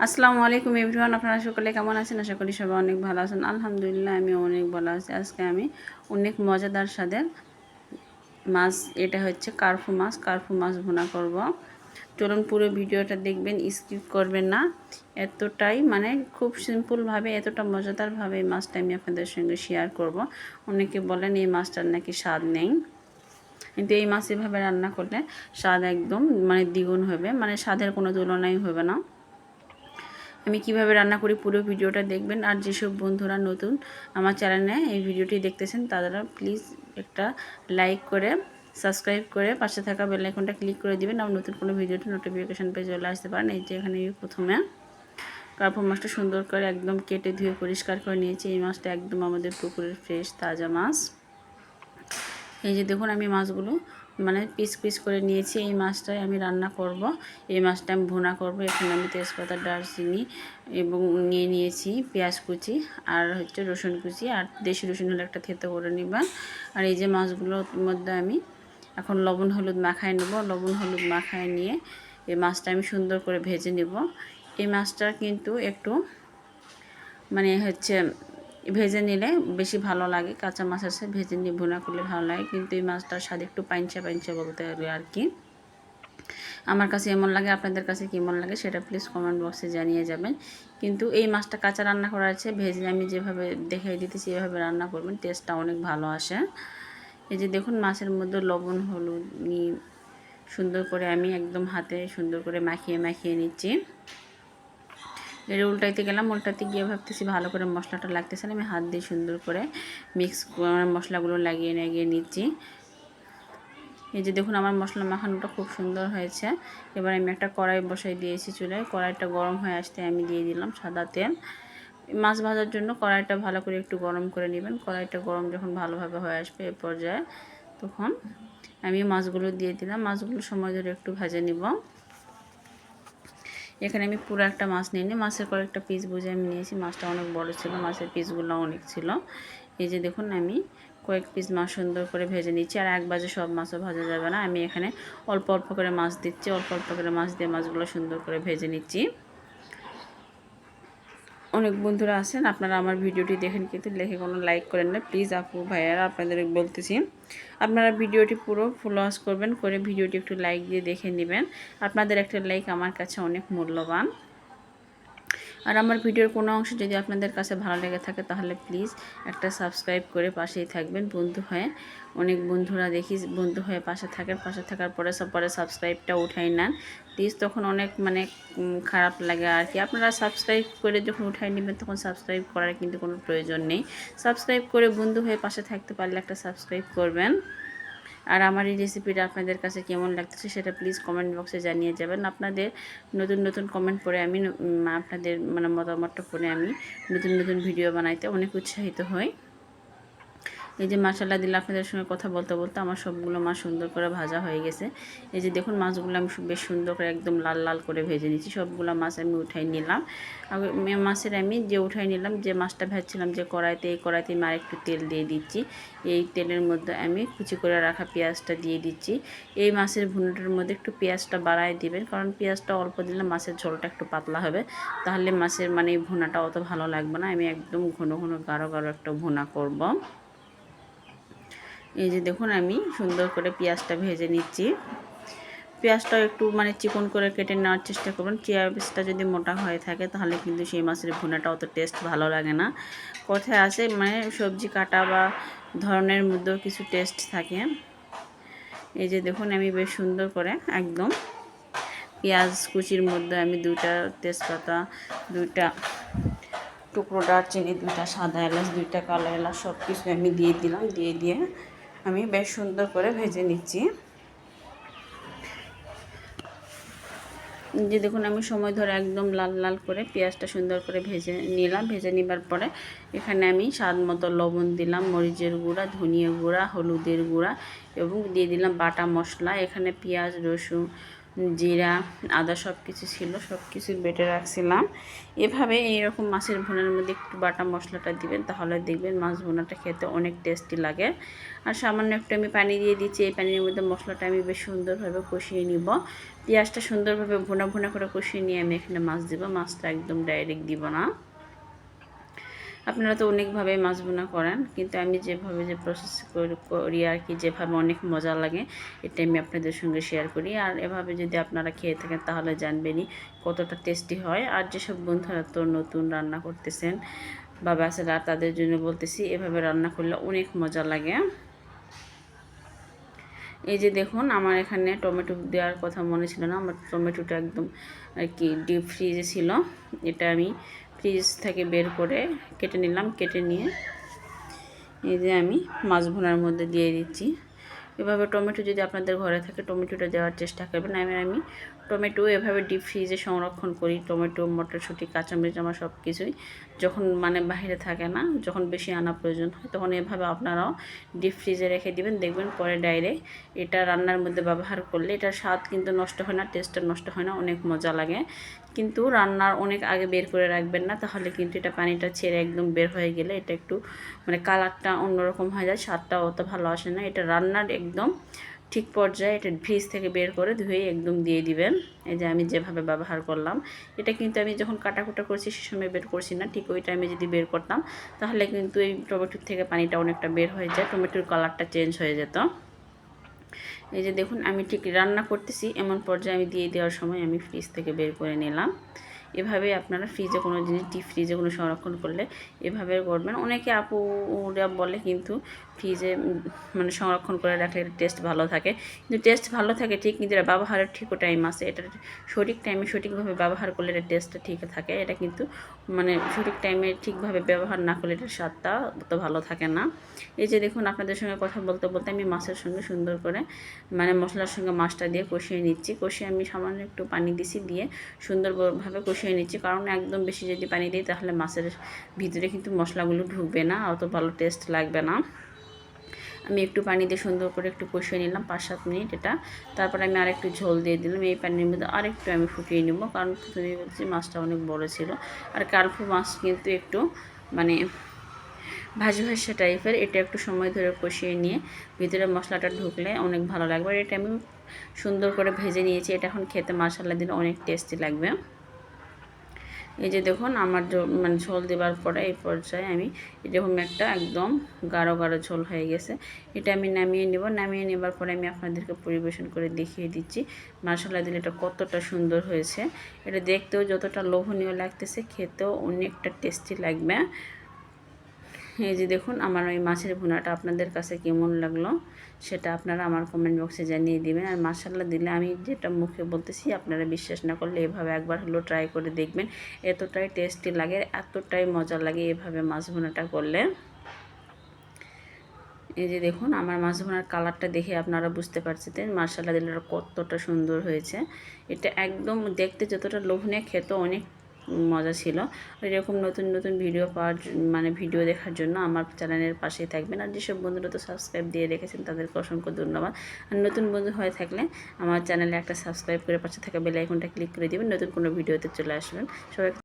আসসালামু আলাইকুম এভরিওয়ান, আপনারা সকলে কেমন আছেন? আশা করি সবাই অনেক ভালো আছেন। আলহামদুলিল্লাহ আমি অনেক ভালো আছি। আজকে আমি অনেক মজাদার স্বাদের মাছ, এটা হচ্ছে কার্ফু মাছ ভুনা করব। চলুন পুরো ভিডিওটা দেখবেন, স্কিপ করবেন না। এতটাই খুব সিম্পলভাবে, এতটা মজাদারভাবে এই মাছটা আমি আপনাদের সঙ্গে শেয়ার করব। অনেকে বলেন এই মাছটার নাকি স্বাদ নেই, কিন্তু এই মাছ এভাবে রান্না করলে স্বাদ একদম দ্বিগুণ হবে, স্বাদের কোনো তুলনাই হবে না। আমি কিভাবে রান্না করি পুরো ভিডিওটা দেখবেন। আর যেসব বন্ধুরা নতুন আমার চ্যানেলে এই ভিডিওটি দেখতেছেন তারা প্লিজ একটা লাইক করে সাবস্ক্রাইব করে পাশে থাকা বেল আইকনটা ক্লিক করে দিবেন। আর নতুন কোনো ভিডিওটি নোটিফিকেশন পেয়ে চলে আসতে পারেন। এই যে এখানে প্রথমে কার্পু মাছটা সুন্দর করে একদম কেটে ধুয়ে পরিষ্কার করে নিয়েছি। এই মাছটা একদম আমাদের পুকুরের ফ্রেশ তাজা মাছ। এই যে দেখুন আমি মাছগুলো পিস পিস করে নিয়েছি। এই মাছটাই আমি রান্না করব, এই মাছটা আমি ভুনা করব। এখানে আমি তেজপাতা, দারচিনি এবং নিয়ে নিয়েছি পেঁয়াজ কুচি আর হচ্ছে রসুন কুচি, আর দেশি রসুন হলে একটা থেতো করে নেবেন। আর এই যে মাছগুলোর মধ্যে আমি এখন লবণ হলুদ মাখায় নেব। লবণ হলুদ মাখায় নিয়ে এই মাছটা আমি সুন্দর করে ভেজে নেব। এই মাছটা কিন্তু একটু ভেজে নিলে বেশি ভালো লাগে। কাঁচা মাছ আছে, ভেজে নিয়ে ভুনা করলে ভালো লাগে, কিন্তু এই মাছটার স্বাদ একটু পাইনচা বলতে হবে আর কি। আমার কাছে এমন লাগে, আপনাদের কাছে কেমন লাগে সেটা প্লিজ কমেন্ট বক্সে জানিয়ে যাবেন। কিন্তু এই মাছটা কাঁচা রান্না করা আছে, ভেজে আমি যেভাবে দেখাই দিতেছি এভাবে রান্না করবেন, টেস্টটা অনেক ভালো আসে। এই যে দেখুন মাছের মধ্যে লবণ হলুদ নিয়ে সুন্দর করে আমি একদম হাতে সুন্দর করে মাখিয়ে নিচ্ছি। এটা উল্টাইতে গেলাম, উল্টাতে গিয়ে ভাবতেছি ভালো করে মশলাটা লাগতেছে না, আমি হাত দিয়ে সুন্দর করে মিক্স মশলাগুলো লাগিয়ে নিচ্ছি। এই যে দেখুন আমার মশলা মাখানোটা খুব সুন্দর হয়েছে। এবার আমি একটা কড়াই বসাই দিয়েছি চুলায়। কড়াইটা গরম হয়ে আসতে আমি দিয়ে দিলাম সাদা তেল। মাছ ভাজার জন্য কড়াইটা ভালো করে একটু গরম করে নেবেন। কড়াইটা গরম যখন ভালোভাবে হয়ে আসবে এ পর্যায়ে তখন আমি মাছগুলো দিয়ে দিলাম। মাছগুলো সময় ধরে একটু ভেজে নিব। এখানে আমি পুরো একটা মাছ নিয়ে মাছের কয়েকটা পিস বুঝে আমি নিয়েছি। মাছটা অনেক বড় ছিল, মাছের পিসগুলো অনেক ছিল। এই যে দেখুন আমি কয়েক পিস মাছ সুন্দর করে ভেজে নিচ্ছি। আর এক বাজে সব মাছও ভাজা যাবে না, আমি এখানে অল্প অল্প করে মাছ দিচ্ছি। অল্প অল্প করে মাছ দিয়ে মাছগুলো সুন্দর করে ভেজে নিচ্ছি। অনেক বন্ধুরা আছেন আপনারা আমার ভিডিওটি দেখেন কিন্তু লেখে কোনো লাইক করেন না। প্লিজ আপু ভাইয়ারা আপনাদের বলতেছি, আপনারা ভিডিওটি পুরো ফুল ওয়াচ করবেন, করে ভিডিওটি একটু লাইক দিয়ে দেখে নেবেন। আপনাদের একটা লাইক আমার কাছে অনেক মূল্যবান। আর আমার ভিডিওর কোনো অংশ যদি আপনাদের কাছে ভালো লেগে থাকে তাহলে প্লিজ একটা সাবস্ক্রাইব করে পাশেই থাকবেন। বন্ধু হয়ে অনেক বন্ধুরা দেখি বন্ধু হয়ে পাশে থাকার পরে সাবস্ক্রাইবটা উঠাই নেন প্লিজ, তখন অনেক খারাপ লাগে আর কি। আপনারা সাবস্ক্রাইব করে যখন উঠাই নেবেন তখন সাবস্ক্রাইব করার কিন্তু কোনো প্রয়োজন নেই। সাবস্ক্রাইব করে বন্ধু হয়ে পাশে থাকতে পারলে একটা সাবস্ক্রাইব করবেন। আর আমার এই রেসিপিটা আপনাদের কাছে কেমন লাগতেছে সেটা প্লিজ কমেন্ট বক্সে জানিয়ে যাবেন। আপনাদের নতুন কমেন্ট পড়ে আমি আপনাদের মতামতটা পড়ে আমি নতুন ভিডিও বানাইতে অনেক উৎসাহিত হই। এই যে মশলা দিলে আপনাদের সঙ্গে কথা বলতে বলতে আমার সবগুলো মাছ সুন্দর করে ভাজা হয়ে গেছে। এই যে দেখুন মাছগুলো আমি বেশ সুন্দর করে একদম লাল লাল করে ভেজে নিচ্ছি। সবগুলো মাছ আমি উঠাই নিলাম। মাছের আমি যে উঠাই নিলাম, যে মাছটা ভাজছিলাম যে কড়াইতে, এই কড়াইতে আমি আরেকটু তেল দিয়ে দিচ্ছি। এই তেলের মধ্যে আমি কুচি করে রাখা পেঁয়াজটা দিয়ে দিচ্ছি। এই মাছের ভুনাটার মধ্যে একটু পেঁয়াজটা বাড়ায় দিবেন, কারণ পেঁয়াজটা অল্প দিলে মাছের ঝোলটা একটু পাতলা হবে, তাহলে মাছের এই ভুনাটা অত ভালো লাগবে না। আমি একদম ঘন গাঢ় একটা ভুনা করব। এই যে দেখুন আমি সুন্দর করে পেঁয়াজটা ভেজে নিচ্ছি। পেঁয়াজটা একটু চিকন করে কেটে নেওয়ার চেষ্টা করবেন। পেঁয়াজটা যদি মোটা হয়ে থাকে তাহলে কিন্তু সেই মাছের ভুনাটা অত টেস্ট ভালো লাগে না। কথায় আছে সবজি কাটা বা ধরনের মধ্যেও কিছু টেস্ট থাকে। এই যে দেখুন আমি বেশ সুন্দর করে একদম পেঁয়াজ কুচির মধ্যে আমি 2টা তেজপাতা, 2টা টুকরো দারচিনি, 2টা সাদা এলাচ, 2টা কালো এলাচ সব কিছু আমি দিয়ে দিলাম। দিয়ে আমি বেশ সুন্দর করে ভেজে নিচ্ছি। যে দেখুন আমি সময় ধরে একদম লাল লাল করে পেঁয়াজটা সুন্দর করে ভেজে নিলাম। ভেজে নেবার পরে এখানে আমি স্বাদ মতো লবণ দিলাম, মরিচের গুঁড়া, ধনিয়া গুঁড়া, হলুদের গুঁড়া এবং দিয়ে দিলাম বাটা মশলা। এখানে পেঁয়াজ, রসুন, জিরা, আদা সব কিছু ছিল, সব কিছু বেটে রাখছিলাম। এভাবে এইরকম মাছের ভুনার মধ্যে একটু বাটা মশলাটা দিবেন, তাহলে দেখবেন মাছ ভুনাটা খেতে অনেক টেস্টি লাগে। আর সামান্য একটু আমি পানি দিয়ে দিচ্ছি। এই পানির মধ্যে মশলাটা আমি বেশ সুন্দরভাবে কষিয়ে নিব। পেঁয়াজটা সুন্দরভাবে ভুনা ভুনা করে কষিয়ে নিয়ে আমি এখানে মাছ দিব। মাছটা একদম ডাইরেক্ট দিব না। আপনারা তো অনেকভাবে মাছ ভুনা করেন, কিন্তু আমি যেভাবে যে প্রসেস করি আর কি, যেভাবে অনেক মজা লাগে, এটা আমি আপনাদের সঙ্গে শেয়ার করি। আর এভাবে যদি আপনারা খেয়ে থাকেন তাহলে জানবেনই কতটা টেস্টি হয়। আর যেসব বন্ধুরা তো নতুন রান্না করতেছেন বা ব্যাচেলার, তাদের জন্য বলতেছি এভাবে রান্না করলে অনেক মজা লাগে। এই যে দেখুন, আমার এখানে টমেটো দেওয়ার কথা মনে ছিল না, আমার টমেটোটা একদম আর কি ডিপ ফ্রিজে ছিল। এটা আমি ফ্রিজ থেকে বের করে কেটে নিলাম। কেটে নিয়ে এই যে আমি মাছ ভুনার মধ্যে দিয়ে দিচ্ছি। এভাবে টমেটো যদি আপনাদের ঘরে থাকে টমেটোটা দেওয়ার চেষ্টা করবেন। আমি টমেটো এভাবে ডিপ ফ্রিজে সংরক্ষণ করি। টমেটো, মটরশুঁটি, কাঁচামরিচ আমার সব কিছুই যখন মানে বাইরে থাকে না, যখন বেশি আনা প্রয়োজন হয়, তখন এভাবে আপনারাও ডিপ ফ্রিজে রেখে দিবেন। দেখবেন পরে ডাইরেক্ট এটা রান্নার মধ্যে ব্যবহার করলে এটার স্বাদ কিন্তু নষ্ট হয় না, টেস্টটা নষ্ট হয় না, অনেক মজা লাগে। কিন্তু রান্নার অনেক আগে বের করে রাখবেন না, তাহলে কিন্তু এটা পানিটা ছেড়ে একদম বের হয়ে গেলে এটা একটু মানে কালারটা অন্যরকম হয়ে যায়, স্বাদটা অত ভালো আসে না। এটা রান্নার একদম ঠিক পর্যায়ে এটা ফ্রিজ থেকে বের করে ধুয়ে একদম দিয়ে দিবেন। এই যে আমি যেভাবে ব্যবহার করলাম, এটা কিন্তু আমি যখন কাটাকুটা করছি সে সময় বের করছি না, ঠিক ওই টাইমে যদি বের করতাম তাহলে কিন্তু এই টমেটোর থেকে পানিটা অনেকটা বের হয়ে যায়, টমেটোর কালারটা চেঞ্জ হয়ে যেত। এই যে দেখুন, আমি ঠিক রান্না করতেছি এমন পর্যায়ে আমি দিয়ে দেওয়ার সময় আমি ফ্রিজ থেকে বের করে নিলাম। এভাবে আপনারা ফ্রিজে কোনো জিনিস ডিপ ফ্রিজে কোনো সংরক্ষণ করলে এভাবে করবেন। অনেকে আপুরা বলে কিন্তু ফ্রিজে মানে সংরক্ষণ করে রাখলে এটা টেস্ট ভালো থাকে, কিন্তু টেস্ট ভালো থাকে ঠিক, কিন্তু এটা ব্যবহারের ঠিকও টাইম আছে। এটা সঠিক টাইমে সঠিকভাবে ব্যবহার করলে এটা টেস্টটা ঠিক থাকে। এটা কিন্তু মানে সঠিক টাইমে ঠিকভাবে ব্যবহার না করলে এটার স্বাদটা অত ভালো থাকে না। এই যে দেখুন, আপনাদের সঙ্গে কথা বলতে বলতে আমি মাছের সঙ্গে সুন্দর করে মানে মশলার সঙ্গে মাছটা দিয়ে কষিয়ে নিচ্ছি। কষিয়ে আমি সামান্য একটু পানি দিছি, দিয়ে সুন্দরভাবে কষিয়ে নিচ্ছি। কারণ একদম বেশি যদি পানি দিই তাহলে মাছের ভিতরে কিন্তু মশলাগুলো ঢুকবে না, অত ভালো টেস্ট লাগবে না। আমি একটু পানি দিয়ে সুন্দর করে একটু কষিয়ে নিলাম 5-7 মিনিট এটা। তারপরে আমি আরেকটু ঝোল দিয়ে দিলাম। এই পানির মধ্যে আরেকটু আমি ফুটিয়ে নেব, কারণ প্রথমে বলছি মাছটা অনেক বড় ছিল। আর কার্পু মাছ কিন্তু একটু মানে ভাজি ভাজা টাইপের, এটা একটু সময় ধরে কষিয়ে নিয়ে ভিতরে মশলাটা ঢুকলে অনেক ভালো লাগবে। আর এটা আমি সুন্দর করে ভেজে নিয়েছি। এটা এখন খেতে মাশাআল্লাহ দিলে অনেক টেস্টি লাগবে। এই যে দেখুন, আমার মানে ঝোল দেওয়ার পরে এই পর্যায়ে আমি এরকম একটা একদম গাঢ় গাঢ় ঝোল হয়ে গেছে। এটা আমি নামিয়ে নেব। নামিয়ে নেবার পরে আমি আপনাদেরকে পরিবেশন করে দেখিয়ে দিচ্ছি মাশাআল্লাহ দিলে এটা কতটা সুন্দর হয়েছে। এটা দেখতেও যতটা লোভনীয় লাগতেছে, খেতেও অনেকটা টেস্টি লাগবে। এই যে দেখুন, আমার ওই মাছের ভুনাটা আপনাদের কাছে কেমন লাগলো সেটা আপনারা আমার কমেন্ট বক্সে জানিয়ে দিবেন। আর মাশাআল্লাহ দিলে আমি যেটা মুখে বলতেছি, আপনারা বিশ্বাস না করলে এভাবে একবার হলো ট্রাই করে দেখবেন। এতটাই টেস্টি লাগে, এতটাই মজা লাগে এভাবে মাছ ভুনাটা করলে। এই যে দেখুন, আমার মাছ ভুনার কালারটা দেখে আপনারা বুঝতে পারছেন মাশাআল্লাহ দিলে কতটা সুন্দর হয়েছে। এটা একদম দেখতে যতটা লোভনীয়, খেতে অনেক মজা ছিল। এরকম নতুন নতুন ভিডিও পাওয়ার মানে ভিডিও দেখার জন্য আমার চ্যানেলের পাশেই থাকবেন। আর যেসব বন্ধুরা তো সাবস্ক্রাইব দিয়ে রেখেছেন তাদেরকে অসংখ্য ধন্যবাদ। আর নতুন বন্ধু হয়ে থাকলে আমার চ্যানেলে একটা সাবস্ক্রাইব করে পাশে থাকা বেল আইকনটা ক্লিক করে দিবেন, নতুন কোনো ভিডিওতে চলে আসবেন। সবাই